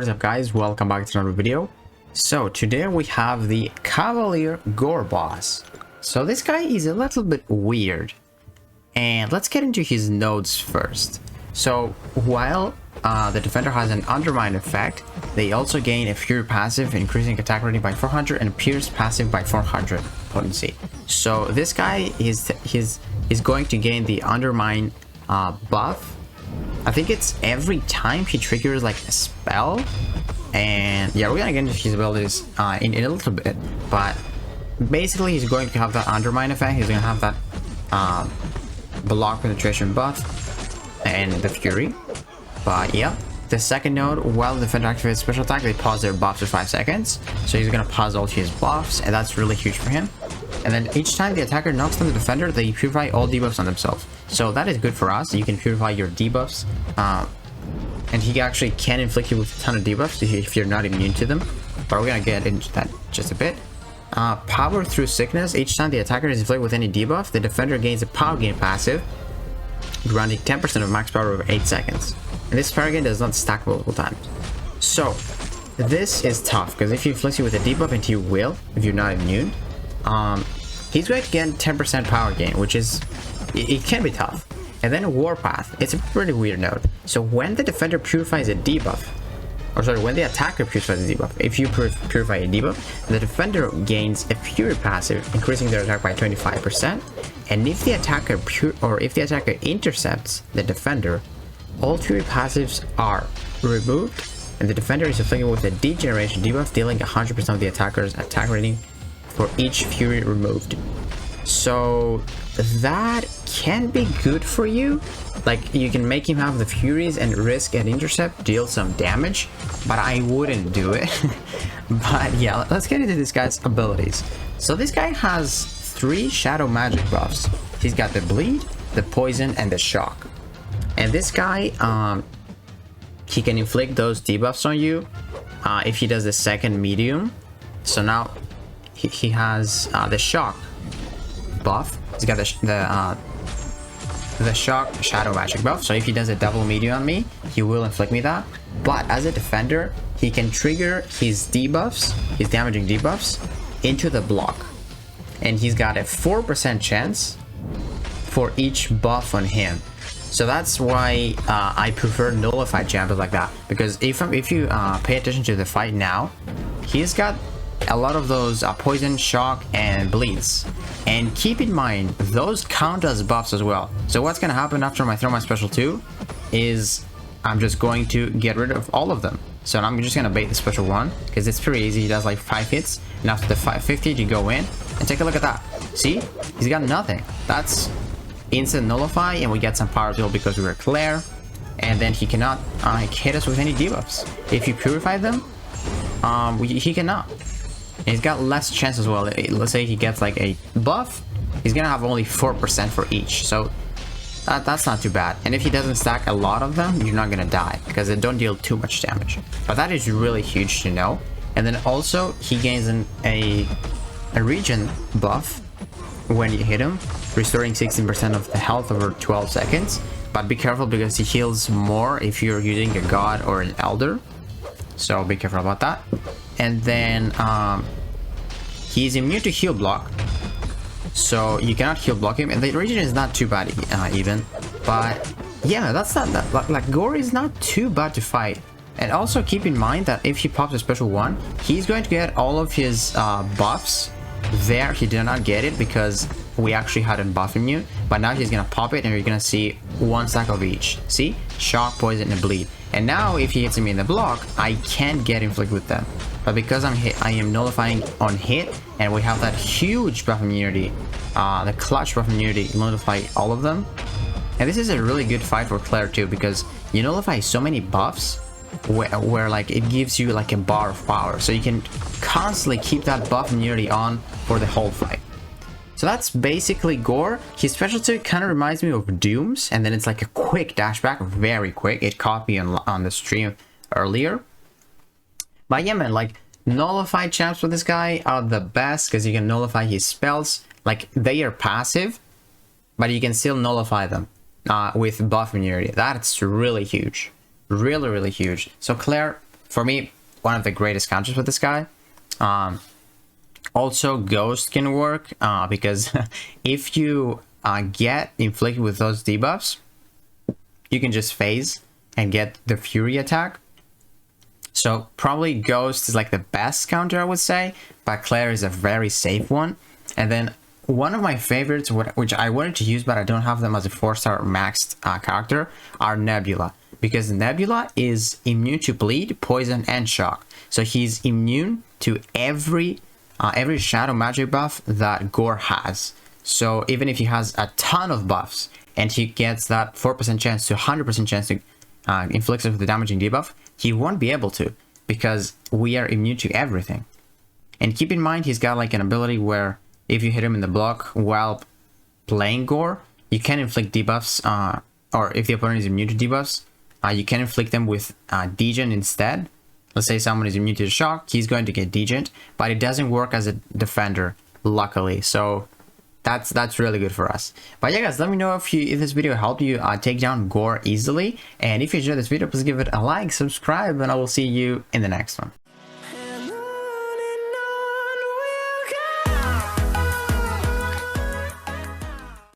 What is up, guys? Welcome back to another video. So today we have the Cavalier Gorr boss. So this guy is a little bit weird, and let's get into his nodes first. So while the defender has an undermine effect, they also gain a fury passive, increasing attack rating by 400 and pierce passive by 400 potency. So this guy is going to gain the undermine buff. I think it's every time he triggers like a spell, and yeah, we're gonna get into his abilities in a little bit, but basically he's going to have that undermine effect. He's gonna have that block penetration buff and the fury. But yeah, the second node, while the defender activates special attack, they pause their buffs for 5 seconds, so he's gonna pause all his buffs, and that's really huge for him. And then each time the attacker knocks down the defender, they purify all debuffs on themselves. So that is good for us. You can purify your debuffs, and he actually can inflict you with a ton of debuffs if you're not immune to them. But we're gonna get into that just a bit. Power through sickness. Each time the attacker is inflicted with any debuff, the defender gains a power gain passive, granting 10% of max power over 8 seconds. And this power gain does not stack multiple times. So this is tough, because if he inflicts you with a debuff, and he will if you're not immune, he's going to get 10% power gain, which is, it can be tough. And then Warpath, it's a pretty weird node. So when the defender purifies a debuff, or sorry, when the attacker purifies a debuff, if you purify a debuff, the defender gains a fury passive, increasing their attack by 25%. And if the attacker intercepts the defender, all fury passives are removed, and the defender is afflicted with a degeneration debuff, dealing 100% of the attacker's attack rating for each fury removed. So that can be good for you. Like, you can make him have the furies and risk an intercept, deal some damage, but I wouldn't do it. But yeah, let's get into this guy's abilities. So this guy has 3 shadow magic buffs. He's got the bleed, the poison, and the shock. And this guy, he can inflict those debuffs on you if he does the second medium. So now he has the shock buff. He's got the shock shadow magic buff. So if he does a double medium on me, he will inflict me that. But as a defender, he can trigger his debuffs, his damaging debuffs, into the block, and he's got a 4% chance for each buff on him. So that's why I prefer nullified champions like that, because if you pay attention to the fight now, he's got a lot of those poison, shock, and bleeds. And keep in mind, those count as buffs as well. So what's gonna happen after I throw my special 2 is I'm just going to get rid of all of them. So I'm just gonna bait the special 1, because it's pretty easy. He does like 5 hits, and after the 550, you go in and take a look at that. See, he's got nothing. That's instant nullify, and we get some power deal because we were Claire, and then he cannot hit us with any debuffs. If you purify them, he cannot. And he's got less chance as well. Let's say he gets like a buff, he's gonna have only 4% for each, so that's not too bad. And if he doesn't stack a lot of them, you're not gonna die, because they don't deal too much damage. But that is really huge to know. And then also he gains a regen buff when you hit him, restoring 16% of the health over 12 seconds. But be careful, because he heals more if you're using a god or an elder, so be careful about that. And then he's immune to heal block, so you cannot heal block him, and the regen is not too bad even. But yeah, that's not that, like Gorr is not too bad to fight. And also keep in mind that if he pops a special 1, he's going to get all of his buffs. There he did not get it because we actually hadn't buffed him, but now he's gonna pop it, and you're gonna see 1 stack of each. See, shock, poison, and bleed. And now if he hits me in the block, I can't get inflicted with them. But because I am nullifying on hit, and we have that huge buff immunity, the clutch buff immunity, nullify all of them. And this is a really good fight for Claire too, because you nullify so many buffs where like it gives you like a bar of power, so you can constantly keep that buff immunity on for the whole fight. So that's basically Gorr. His specialty kind of reminds me of Doom's, and then it's like a quick dashback, very quick. It caught me on the stream earlier. But yeah, man, like nullified champs for this guy are the best, because you can nullify his spells. Like, they are passive, but you can still nullify them with buff immunity. That's really huge. Really huge. So Claire, for me, one of the greatest counters with this guy. Also, Ghost can work because if you get inflicted with those debuffs, you can just phase and get the Fury attack. So probably Ghost is like the best counter, I would say, but Claire is a very safe one. And then one of my favorites, which I wanted to use but I don't have them as a 4-star maxed character, are Nebula. Because Nebula is immune to bleed, poison, and shock. So he's immune to every shadow magic buff that Gorr has. So even if he has a ton of buffs and he gets that 4% chance to 100% chance to inflict us with the damaging debuff, he won't be able to because we are immune to everything. And keep in mind, he's got like an ability where if you hit him in the block while playing Gorr, you can inflict debuffs, or if the opponent is immune to debuffs, you can inflict them with Degen instead. Let's say someone is immune to the shock, he's going to get Degen, but it doesn't work as a defender, luckily. So that's really good for us. But yeah, guys, let me know if this video helped you take down Gorr easily. And if you enjoyed this video, please give it a like, subscribe, and I will see you in the next one.